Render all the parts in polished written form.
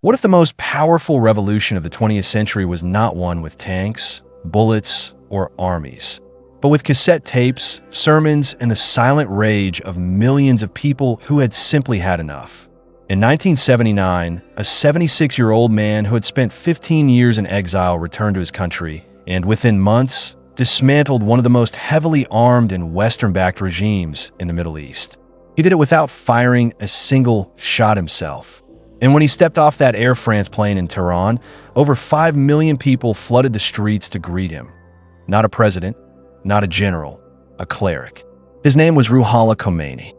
What if the most powerful revolution of the 20th century was not one with tanks, bullets, or armies, but with cassette tapes, sermons, and the silent rage of millions of people who had simply had enough? In 1979, a 76-year-old man who had spent 15 years in exile returned to his country and, within months, dismantled one of the most heavily armed and Western-backed regimes in the Middle East. He did it without firing a single shot himself. And when he stepped off that Air France plane in Tehran, over 5 million people flooded the streets to greet him. Not a president, not a general, a cleric. His name was Ruhollah Khomeini.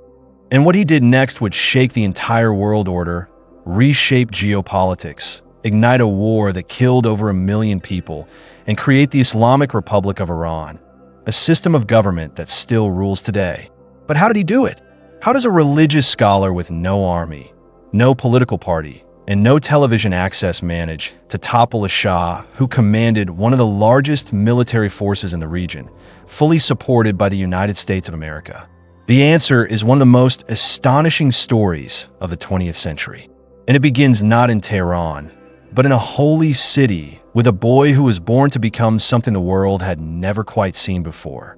And what he did next would shake the entire world order, reshape geopolitics, ignite a war that killed over 1 million people, and create the Islamic Republic of Iran, a system of government that still rules today. But how did he do it? How does a religious scholar with no army, no political party, and no television access manage to topple a Shah who commanded one of the largest military forces in the region, fully supported by the United States of America? The answer is one of the most astonishing stories of the 20th century. And it begins not in Tehran, but in a holy city with a boy who was born to become something the world had never quite seen before.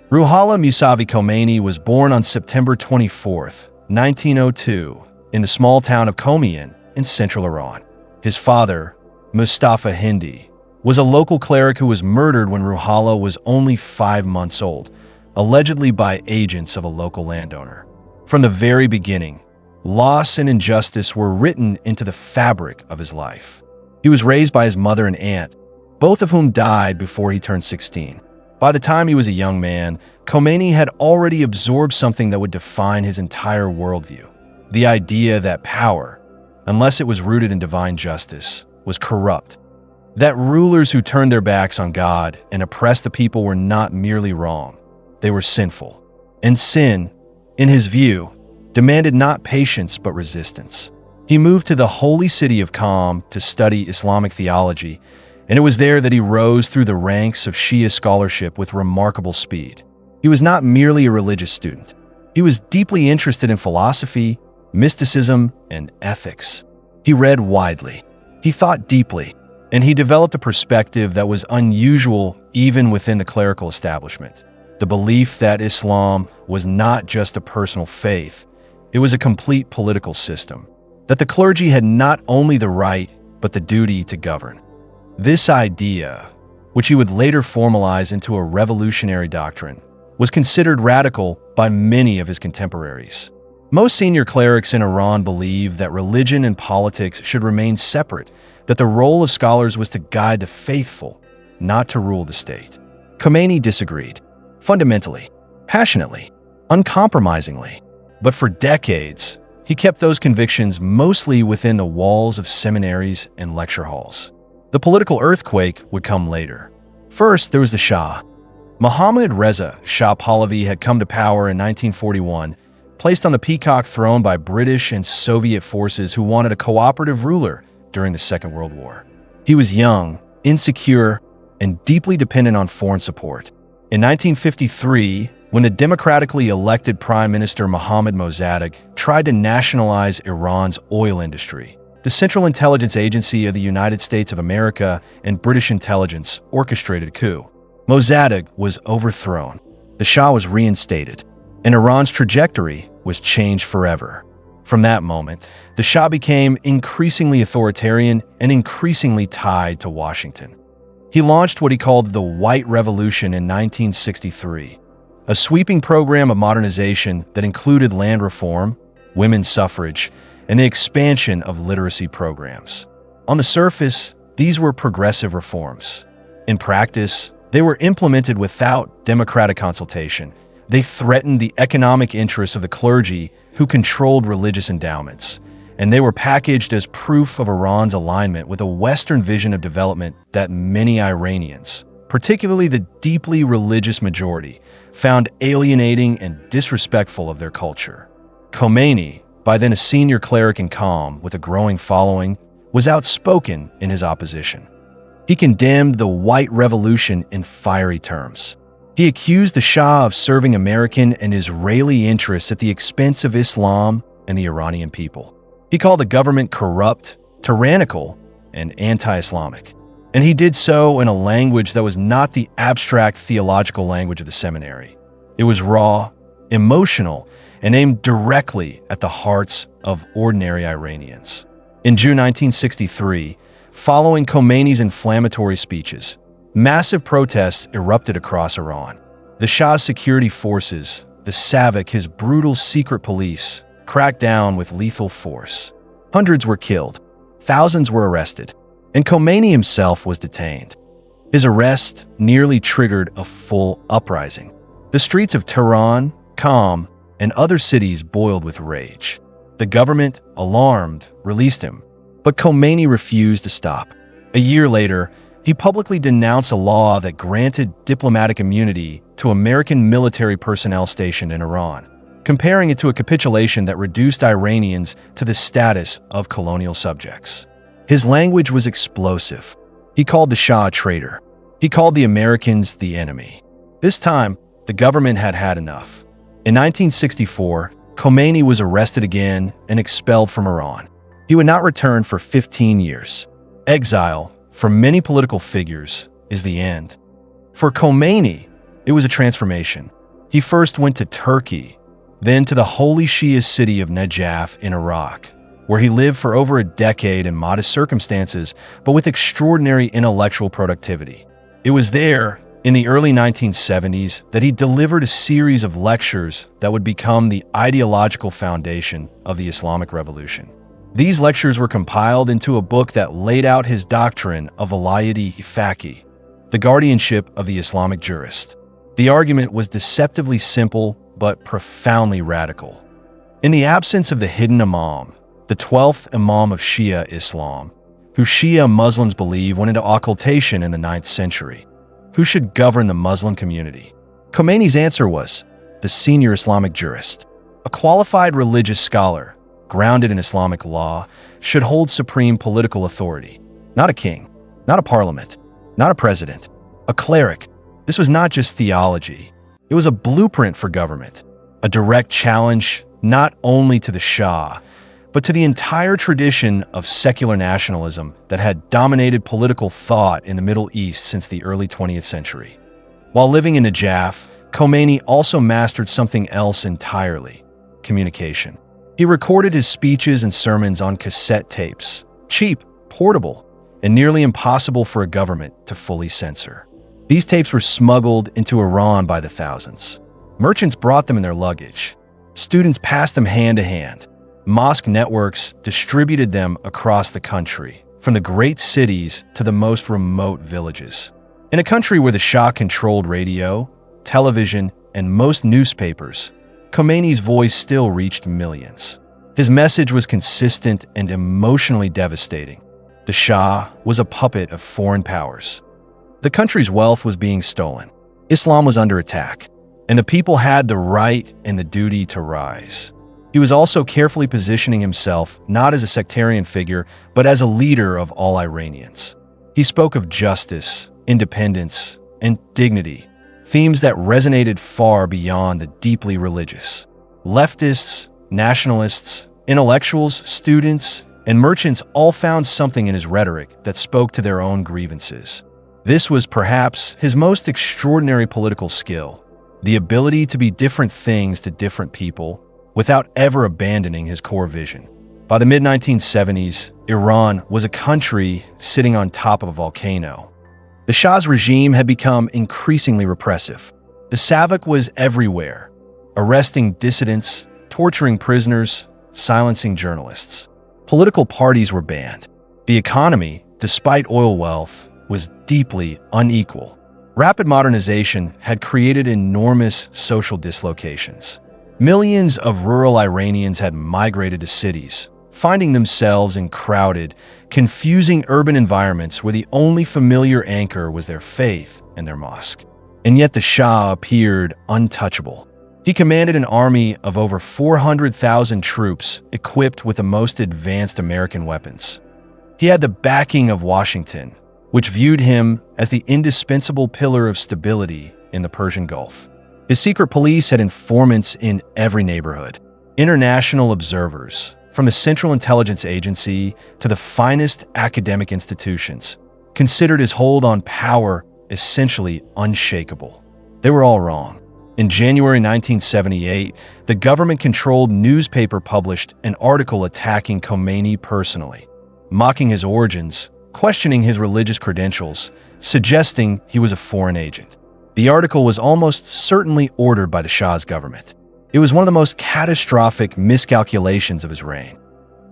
Ruhollah Khomeini was born on September 24, 1902, in the small town of Khomeini in central Iran. His father, Mustafa Hindi, was a local cleric who was murdered when Ruhollah was only 5 months old, allegedly by agents of a local landowner. From the very beginning, loss and injustice were written into the fabric of his life. He was raised by his mother and aunt, both of whom died before he turned 16. By the time he was a young man, Khomeini had already absorbed something that would define his entire worldview: the idea that power, unless it was rooted in divine justice, was corrupt. That rulers who turned their backs on God and oppressed the people were not merely wrong, they were sinful. And sin, in his view, demanded not patience but resistance. He moved to the holy city of Qom to study Islamic theology, and it was there that he rose through the ranks of Shia scholarship with remarkable speed. He was not merely a religious student. He was deeply interested in philosophy, mysticism, and ethics. He read widely. He thought deeply, and he developed a perspective that was unusual even within the clerical establishment. The belief that Islam was not just a personal faith, it was a complete political system, that the clergy had not only the right, but the duty to govern. This idea, which he would later formalize into a revolutionary doctrine, was considered radical by many of his contemporaries. Most senior clerics in Iran believed that religion and politics should remain separate, that the role of scholars was to guide the faithful, not to rule the state. Khomeini disagreed, fundamentally, passionately, uncompromisingly. But for decades, he kept those convictions mostly within the walls of seminaries and lecture halls. The political earthquake would come later. First, there was the Shah. Mohammad Reza Shah Pahlavi had come to power in 1941, placed on the peacock throne by British and Soviet forces who wanted a cooperative ruler during the Second World War. He was young, insecure, and deeply dependent on foreign support. In 1953, when the democratically elected Prime Minister Mohammad Mossadegh tried to nationalize Iran's oil industry, the Central Intelligence Agency of the United States of America and British intelligence orchestrated a coup. Mossadegh was overthrown, the Shah was reinstated, and Iran's trajectory was changed forever. From that moment, the Shah became increasingly authoritarian and increasingly tied to Washington. He launched what he called the White Revolution in 1963, a sweeping program of modernization that included land reform, women's suffrage, and the expansion of literacy programs. On the surface, these were progressive reforms. In practice, they were implemented without democratic consultation. They threatened the economic interests of the clergy who controlled religious endowments, and they were packaged as proof of Iran's alignment with a Western vision of development that many Iranians, particularly the deeply religious majority, found alienating and disrespectful of their culture. Khomeini, by then a senior cleric in Qom with a growing following, was outspoken in his opposition. He condemned the White Revolution in fiery terms. He accused the Shah of serving American and Israeli interests at the expense of Islam and the Iranian people. He called the government corrupt tyrannical, and anti-Islamic. And he did so in a language that was not the abstract theological language of the seminary. It was raw, emotional, and aimed directly at the hearts of ordinary Iranians. In June 1963, following Khomeini's inflammatory speeches, massive protests erupted across Iran. The Shah's security forces, the SAVAK, his brutal secret police, cracked down with lethal force. Hundreds were killed, thousands were arrested, and Khomeini himself was detained. His arrest nearly triggered a full uprising. The streets of Tehran, Qom, and other cities boiled with rage. The government, alarmed, released him, but Khomeini refused to stop. A year later, he publicly denounced a law that granted diplomatic immunity to American military personnel stationed in Iran, comparing it to a capitulation that reduced Iranians to the status of colonial subjects. His language was explosive. He called the Shah a traitor. He called the Americans the enemy. This time, the government had had enough. In 1964, Khomeini was arrested again and expelled from Iran. He would not return for 15 years. Exile, for many political figures, is the end. For Khomeini, it was a transformation. He first went to Turkey, then to the holy Shia city of Najaf in Iraq, where he lived for over a decade in modest circumstances, but with extraordinary intellectual productivity. It was there, in the early 1970s, that he delivered a series of lectures that would become the ideological foundation of the Islamic Revolution. These lectures were compiled into a book that laid out his doctrine of Velayat-e-Faqih, the guardianship of the Islamic jurist. The argument was deceptively simple but profoundly radical. In the absence of the hidden imam, the 12th imam of Shia Islam, who Shia Muslims believe went into occultation in the 9th century, who should govern the Muslim community? Khomeini's answer was the senior Islamic jurist. A qualified religious scholar, grounded in Islamic law, should hold supreme political authority. Not a king, not a parliament, not a president, a cleric. This was not just theology. It was a blueprint for government, a direct challenge not only to the Shah, but to the entire tradition of secular nationalism that had dominated political thought in the Middle East since the early 20th century. While living in Najaf, Khomeini also mastered something else entirely: communication. He recorded his speeches and sermons on cassette tapes, cheap, portable, and nearly impossible for a government to fully censor. These tapes were smuggled into Iran by the thousands. Merchants brought them in their luggage. Students passed them hand to hand. Mosque networks distributed them across the country, from the great cities to the most remote villages. In a country where the Shah controlled radio, television, and most newspapers, Khomeini's voice still reached millions. His message was consistent and emotionally devastating. The Shah was a puppet of foreign powers. The country's wealth was being stolen. Islam was under attack, and the people had the right and the duty to rise. He was also carefully positioning himself not as a sectarian figure, but as a leader of all Iranians. He spoke of justice, independence, and dignity, themes that resonated far beyond the deeply religious. Leftists, nationalists, intellectuals, students, and merchants all found something in his rhetoric that spoke to their own grievances. This was perhaps his most extraordinary political skill, the ability to be different things to different people, without ever abandoning his core vision. By the mid-1970s, Iran was a country sitting on top of a volcano. The Shah's regime had become increasingly repressive. The SAVAK was everywhere, arresting dissidents, torturing prisoners, silencing journalists. Political parties were banned. The economy, despite oil wealth, was deeply unequal. Rapid modernization had created enormous social dislocations. Millions of rural Iranians had migrated to cities, finding themselves in crowded, confusing urban environments where the only familiar anchor was their faith and their mosque. And yet the Shah appeared untouchable. He commanded an army of over 400,000 troops equipped with the most advanced American weapons. He had the backing of Washington, which viewed him as the indispensable pillar of stability in the Persian Gulf. His secret police had informants in every neighborhood. International observers, from the Central Intelligence Agency to the finest academic institutions, considered his hold on power essentially unshakable. They were all wrong. In January 1978, the government-controlled newspaper published an article attacking Khomeini personally, mocking his origins, questioning his religious credentials, suggesting he was a foreign agent. The article was almost certainly ordered by the Shah's government. It was one of the most catastrophic miscalculations of his reign.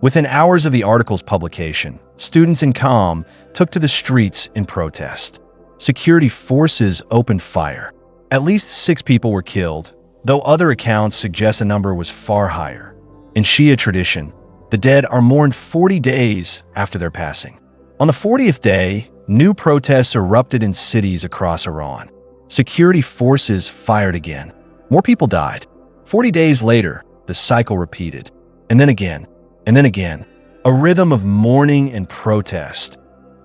Within hours of the article's publication, students in Qom took to the streets in protest. Security forces opened fire. At least 6 people were killed, though other accounts suggest the number was far higher. In Shia tradition, the dead are mourned 40 days after their passing. On the 40th day, new protests erupted in cities across Iran. Security forces fired again. More people died. 40 days later, the cycle repeated. And then again, and then again. A rhythm of mourning and protest,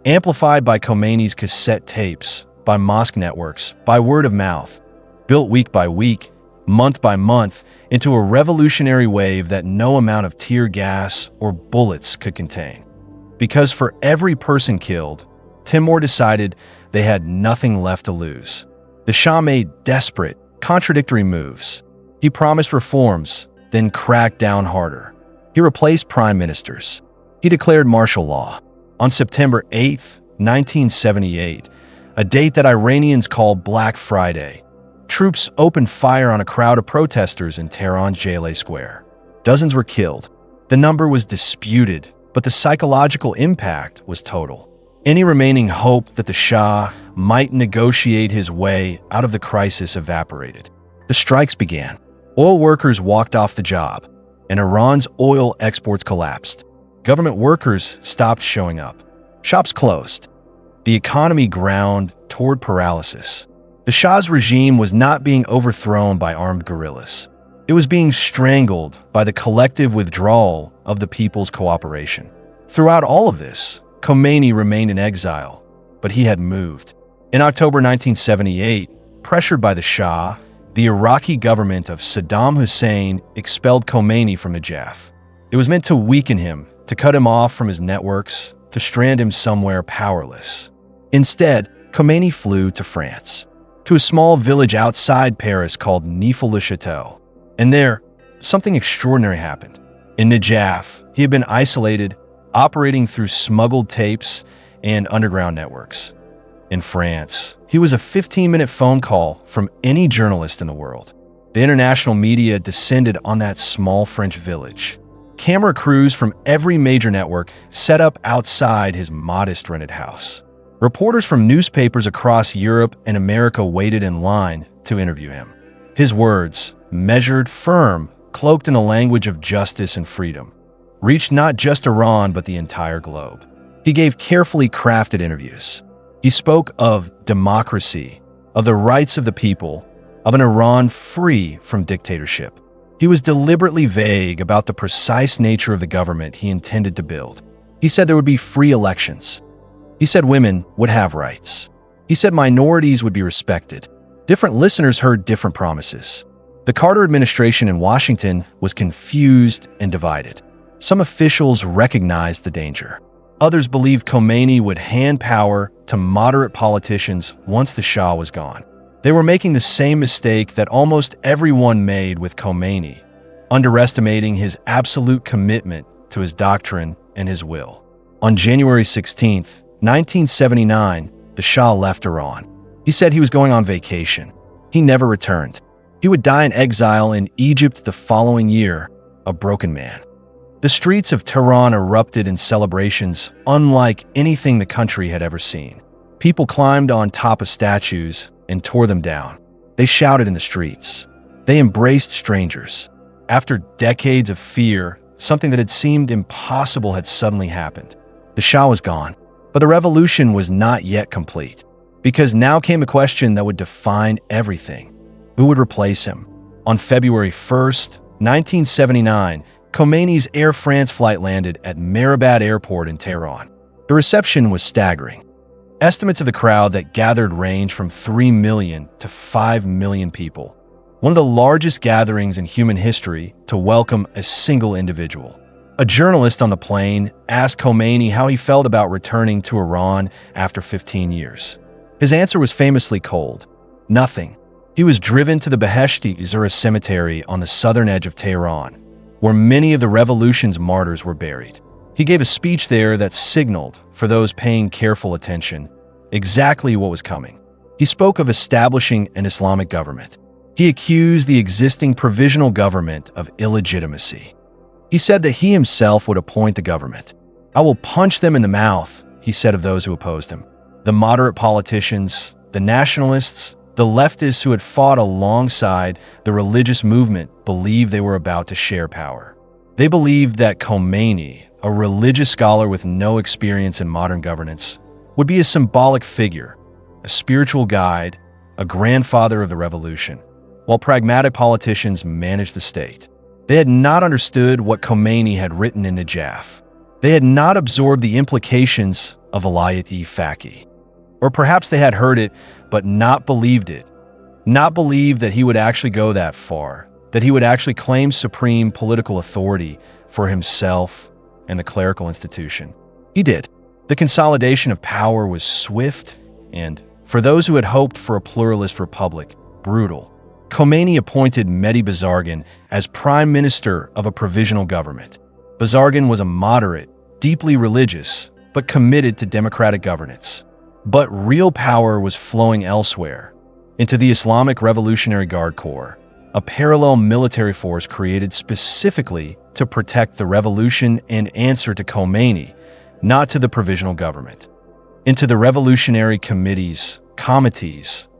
amplified by Khomeini's cassette tapes, by mosque networks, by word of mouth, built week by week, month by month, into a revolutionary wave that no amount of tear gas or bullets could contain. Because for every person killed, Timur decided they had nothing left to lose. The Shah made desperate, contradictory moves. He promised reforms, then cracked down harder. He replaced prime ministers. He declared martial law. On September 8, 1978, a date that Iranians call Black Friday, troops opened fire on a crowd of protesters in Tehran's Jaleh Square. Dozens were killed. The number was disputed, but the psychological impact was total. Any remaining hope that the Shah might negotiate his way out of the crisis evaporated. The strikes began. Oil workers walked off the job, and Iran's oil exports collapsed. Government workers stopped showing up. Shops closed. The economy ground toward paralysis. The Shah's regime was not being overthrown by armed guerrillas. It was being strangled by the collective withdrawal of the people's cooperation. Throughout all of this, Khomeini remained in exile, but he had moved. In October 1978, pressured by the Shah, the Iraqi government of Saddam Hussein expelled Khomeini from Najaf. It was meant to weaken him, to cut him off from his networks, to strand him somewhere powerless. Instead, Khomeini flew to France, to a small village outside Paris called Neauphle-le-Château. And there, something extraordinary happened. In Najaf, he had been isolated, operating through smuggled tapes and underground networks. In France, he was a 15-minute phone call from any journalist in the world. The international media descended on that small French village. Camera crews from every major network set up outside his modest rented house. Reporters from newspapers across Europe and America waited in line to interview him. His words, measured, firm, cloaked in the language of justice and freedom, reached not just Iran but the entire globe. He gave carefully crafted interviews. He spoke of democracy, of the rights of the people, of an Iran free from dictatorship. He was deliberately vague about the precise nature of the government he intended to build. He said there would be free elections. He said women would have rights. He said minorities would be respected. Different listeners heard different promises. The Carter administration in Washington was confused and divided. Some officials recognized the danger. Others believed Khomeini would hand power to moderate politicians once the Shah was gone. They were making the same mistake that almost everyone made with Khomeini, underestimating his absolute commitment to his doctrine and his will. On January 16, 1979, the Shah left Iran. He said he was going on vacation. He never returned. He would die in exile in Egypt the following year, a broken man. The streets of Tehran erupted in celebrations unlike anything the country had ever seen. People climbed on top of statues and tore them down. They shouted in the streets. They embraced strangers. After decades of fear, something that had seemed impossible had suddenly happened. The Shah was gone, but the revolution was not yet complete, because now came a question that would define everything. Who would replace him? On February 1st, 1979, Khomeini's Air France flight landed at Mehrabad Airport in Tehran. The reception was staggering. Estimates of the crowd that gathered range from 3 million to 5 million people. One of the largest gatherings in human history to welcome a single individual. A journalist on the plane asked Khomeini how he felt about returning to Iran after 15 years. His answer was famously cold. Nothing. He was driven to the Beheshtis, or a cemetery on the southern edge of Tehran, where many of the revolution's martyrs were buried. He gave a speech there that signaled, for those paying careful attention, exactly what was coming. He spoke of establishing an Islamic government. He accused the existing provisional government of illegitimacy. He said that he himself would appoint the government. "I will punch them in the mouth," he said of those who opposed him. The moderate politicians, the nationalists, the leftists who had fought alongside the religious movement believed they were about to share power. They believed that Khomeini, a religious scholar with no experience in modern governance, would be a symbolic figure, a spiritual guide, a grandfather of the revolution, while pragmatic politicians managed the state. They had not understood what Khomeini had written in Najaf. They had not absorbed the implications of Velayat-e-Faqih. Or perhaps they had heard it, but not believed it. Not believed that he would actually go that far, that he would actually claim supreme political authority for himself and the clerical institution. He did. The consolidation of power was swift and, for those who had hoped for a pluralist republic, brutal. Khomeini appointed Mehdi Bazargan as prime minister of a provisional government. Bazargan was a moderate, deeply religious, but committed to democratic governance. But real power was flowing elsewhere, into the Islamic Revolutionary Guard Corps, a parallel military force created specifically to protect the revolution and answer to Khomeini, not to the provisional government. Into the revolutionary committees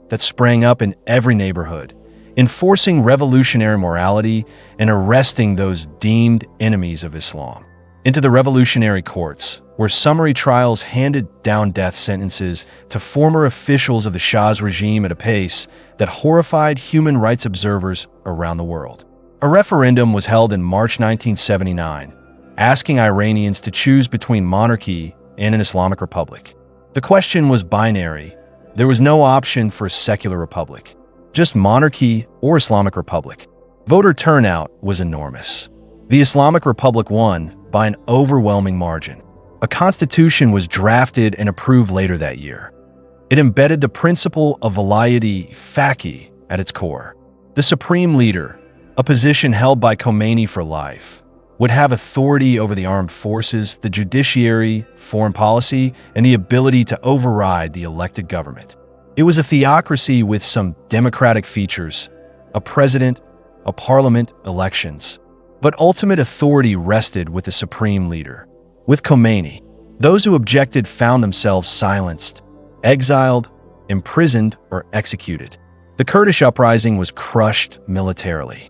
that sprang up in every neighborhood, enforcing revolutionary morality and arresting those deemed enemies of Islam. Into the revolutionary courts, where summary trials handed down death sentences to former officials of the Shah's regime at a pace that horrified human rights observers around the world. A referendum was held in March 1979, asking Iranians to choose between monarchy and an Islamic republic. The question was binary. There was no option for a secular republic, just monarchy or Islamic republic. Voter turnout was enormous. The Islamic Republic won by an overwhelming margin. A constitution was drafted and approved later that year. It embedded the principle of Velayat-e-Faqih at its core. The supreme leader, a position held by Khomeini for life, would have authority over the armed forces, the judiciary, foreign policy, and the ability to override the elected government. It was a theocracy with some democratic features, a president, a parliament, elections. But ultimate authority rested with the supreme leader, with Khomeini. Those who objected found themselves silenced, exiled, imprisoned, or executed. The Kurdish uprising was crushed militarily.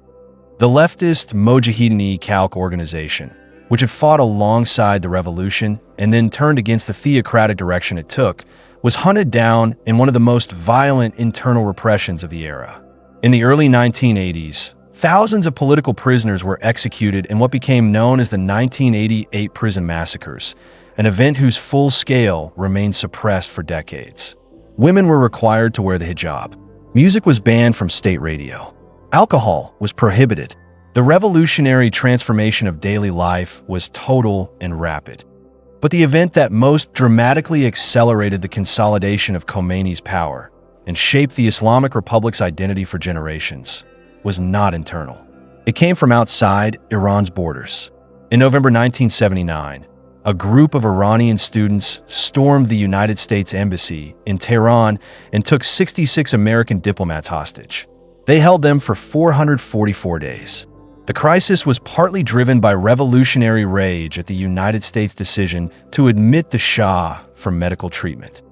The leftist Mojahedin-e-Khalq organization, which had fought alongside the revolution and then turned against the theocratic direction it took, was hunted down in one of the most violent internal repressions of the era. In the early 1980s, thousands of political prisoners were executed in what became known as the 1988 prison massacres, an event whose full scale remained suppressed for decades. Women were required to wear the hijab. Music was banned from state radio. Alcohol was prohibited. The revolutionary transformation of daily life was total and rapid. But the event that most dramatically accelerated the consolidation of Khomeini's power and shaped the Islamic Republic's identity for generations was not internal. It came from outside Iran's borders. In November 1979, a group of Iranian students stormed the United States Embassy in Tehran and took 66 American diplomats hostage. They held them for 444 days. The crisis was partly driven by revolutionary rage at the United States' decision to admit the Shah for medical treatment.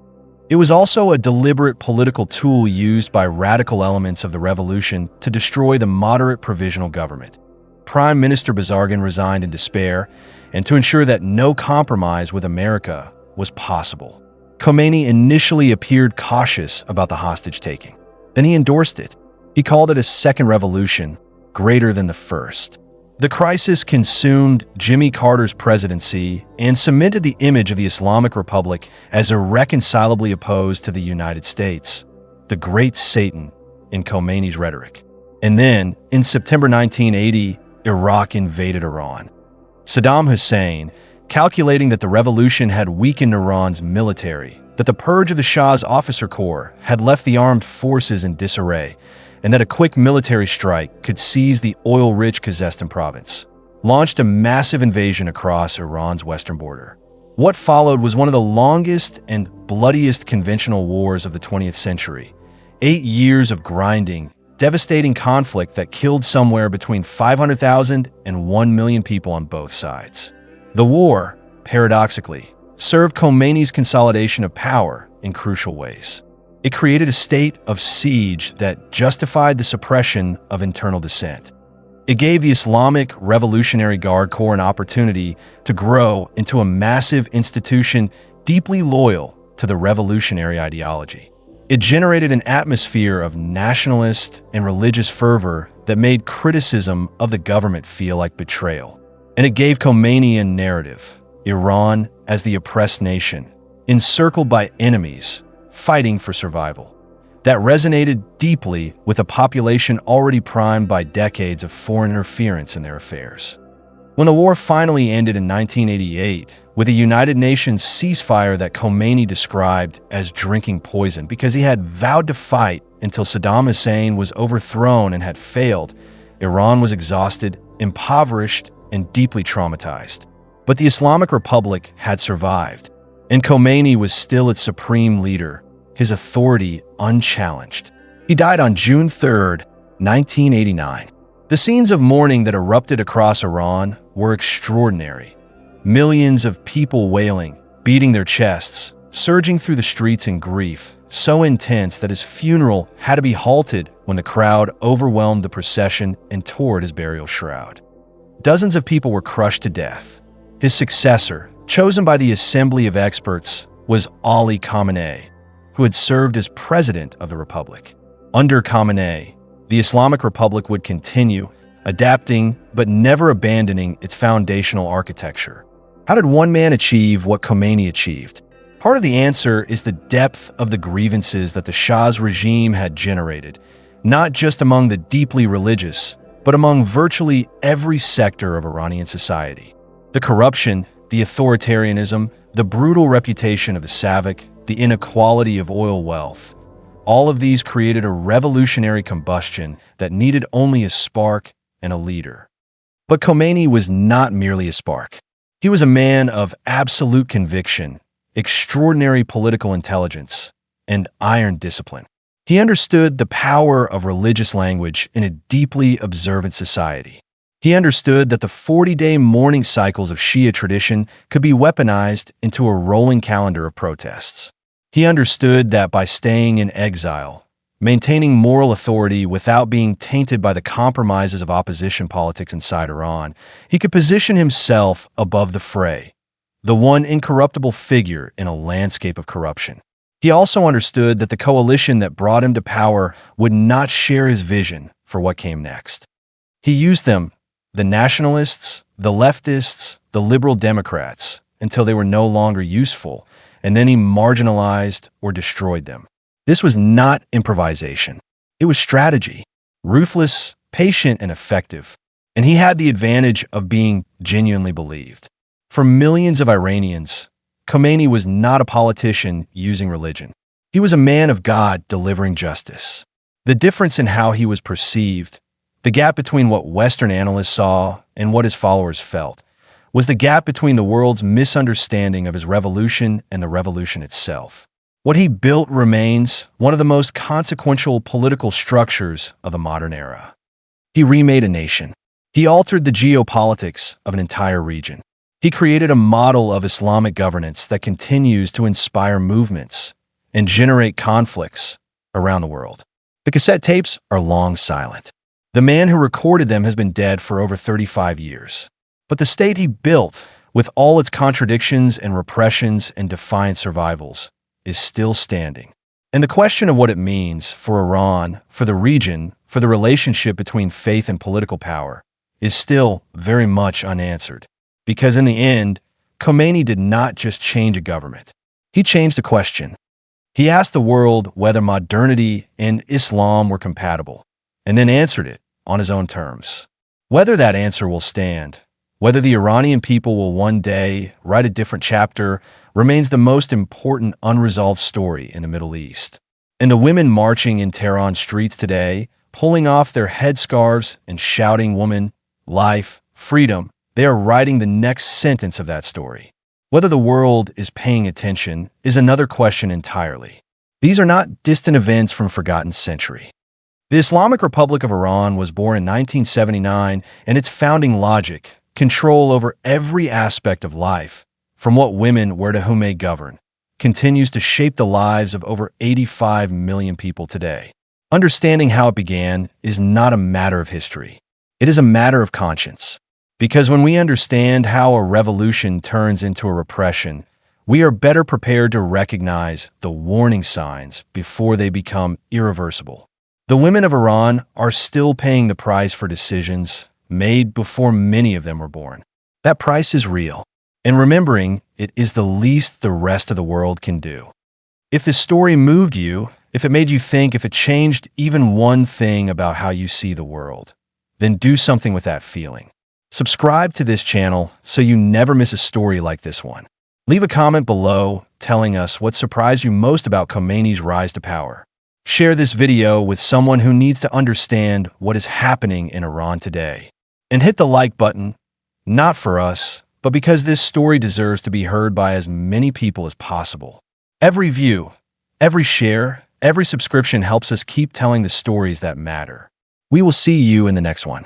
It was also a deliberate political tool used by radical elements of the revolution to destroy the moderate provisional government. Prime Minister Bazargan resigned in despair, and to ensure that no compromise with America was possible. Khomeini initially appeared cautious about the hostage-taking. Then he endorsed it. He called it a second revolution, greater than the first. The crisis consumed Jimmy Carter's presidency and cemented the image of the Islamic Republic as irreconcilably opposed to the United States, the great Satan in Khomeini's rhetoric. And then, in September 1980, Iraq invaded Iran. Saddam Hussein, calculating that the revolution had weakened Iran's military, that the purge of the Shah's officer corps had left the armed forces in disarray, and that a quick military strike could seize the oil-rich Khuzestan province, launched a massive invasion across Iran's western border. What followed was one of the longest and bloodiest conventional wars of the 20th century. 8 years of grinding, devastating conflict that killed somewhere between 500,000 and 1 million people on both sides. The war, paradoxically, served Khomeini's consolidation of power in crucial ways. It created a state of siege that justified the suppression of internal dissent. It gave the Islamic Revolutionary Guard Corps an opportunity to grow into a massive institution deeply loyal to the revolutionary ideology. It generated an atmosphere of nationalist and religious fervor that made criticism of the government feel like betrayal. And it gave Khomeini a narrative, Iran as the oppressed nation, encircled by enemies, fighting for survival, that resonated deeply with a population already primed by decades of foreign interference in their affairs. When the war finally ended in 1988, with a United Nations ceasefire that Khomeini described as drinking poison because he had vowed to fight until Saddam Hussein was overthrown and had failed, Iran was exhausted, impoverished, and deeply traumatized. But the Islamic Republic had survived, and Khomeini was still its supreme leader, his authority unchallenged. He died on June 3, 1989. The scenes of mourning that erupted across Iran were extraordinary. Millions of people wailing, beating their chests, surging through the streets in grief, so intense that his funeral had to be halted when the crowd overwhelmed the procession and tore at his burial shroud. Dozens of people were crushed to death. His successor, chosen by the Assembly of Experts, was Ruhollah Khomeini, who had served as president of the Republic. Under Khomeini, the Islamic Republic would continue, adapting but never abandoning its foundational architecture. How did one man achieve what Khomeini achieved? Part of the answer is the depth of the grievances that the Shah's regime had generated, not just among the deeply religious, but among virtually every sector of Iranian society. The corruption, the authoritarianism, the brutal reputation of the Savak, the inequality of oil wealth, all of these created a revolutionary combustion that needed only a spark and a leader. But Khomeini was not merely a spark. He was a man of absolute conviction, extraordinary political intelligence, and iron discipline. He understood the power of religious language in a deeply observant society. He understood that the 40-day mourning cycles of Shia tradition could be weaponized into a rolling calendar of protests. He understood that by staying in exile, maintaining moral authority without being tainted by the compromises of opposition politics inside Iran, he could position himself above the fray, the one incorruptible figure in a landscape of corruption. He also understood that the coalition that brought him to power would not share his vision for what came next. He used them, the nationalists, the leftists, the liberal Democrats, until they were no longer useful, and then he marginalized or destroyed them. This was not improvisation. It was strategy, ruthless, patient, and effective. And he had the advantage of being genuinely believed. For millions of Iranians, Khomeini was not a politician using religion. He was a man of God delivering justice. The difference in how he was perceived, the gap between what Western analysts saw and what his followers felt, was the gap between the world's misunderstanding of his revolution and the revolution itself. What he built remains one of the most consequential political structures of the modern era. He remade a nation. He altered the geopolitics of an entire region. He created a model of Islamic governance that continues to inspire movements and generate conflicts around the world. The cassette tapes are long silent. The man who recorded them has been dead for over 35 years. But the state he built, with all its contradictions and repressions and defiant survivals, is still standing. And the question of what it means for Iran, for the region, for the relationship between faith and political power, is still very much unanswered. Because in the end, Khomeini did not just change a government. He changed a question. He asked the world whether modernity and Islam were compatible, and then answered it on his own terms. Whether that answer will stand Whether the Iranian people will one day write a different chapter remains the most important unresolved story in the Middle East. And the women marching in Tehran streets today, pulling off their headscarves and shouting woman, life, freedom, they are writing the next sentence of that story. Whether the world is paying attention is another question entirely. These are not distant events from a forgotten century. The Islamic Republic of Iran was born in 1979, and its founding logic, control over every aspect of life, from what women were to whom they govern, continues to shape the lives of over 85 million people today. Understanding how it began is not a matter of history. It is a matter of conscience. Because when we understand how a revolution turns into a repression, we are better prepared to recognize the warning signs before they become irreversible. The women of Iran are still paying the price for decisions made before many of them were born. That price is real, and remembering it is the least the rest of the world can do. If this story moved you, if it made you think, if it changed even one thing about how you see the world, then do something with that feeling. Subscribe to this channel so you never miss a story like this one. Leave a comment below telling us what surprised you most about Khomeini's rise to power. Share this video with someone who needs to understand what is happening in Iran today. And hit the like button, not for us, but because this story deserves to be heard by as many people as possible. Every view, every share, every subscription helps us keep telling the stories that matter. We will see you in the next one.